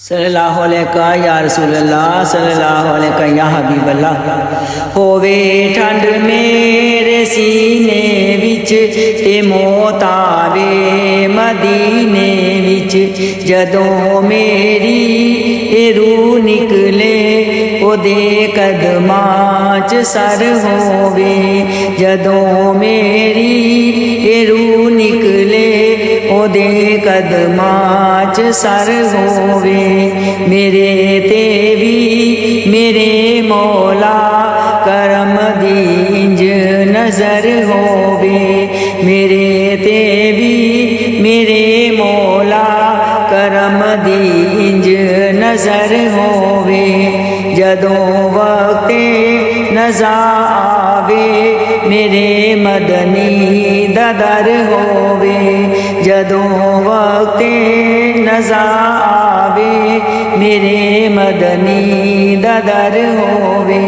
सल्लल्लाहु अलैहि या रसूलल्लाह सल्लल्लाहु अलैहि या हबीबल्लाह। होवे ठंड मेरे सीने विच ते मौत आवे मदीने विच, जदों मेरी रूह निकले ओदे कदमां च सर होवे, जदों मेरी रूह निकले ओदे कदमां च सर होवे। मेरे ते भी मेरे मौला करम दी इंज नजर होवे, मेरे ते भी मेरे मौला करम दी इंज नजर होवे। जदों वक्ते नज़ा आवे मेरे मदनी दा दर होवे, जदों वक्ते नज़ा आवे मेरे मदनी दा दर होवे।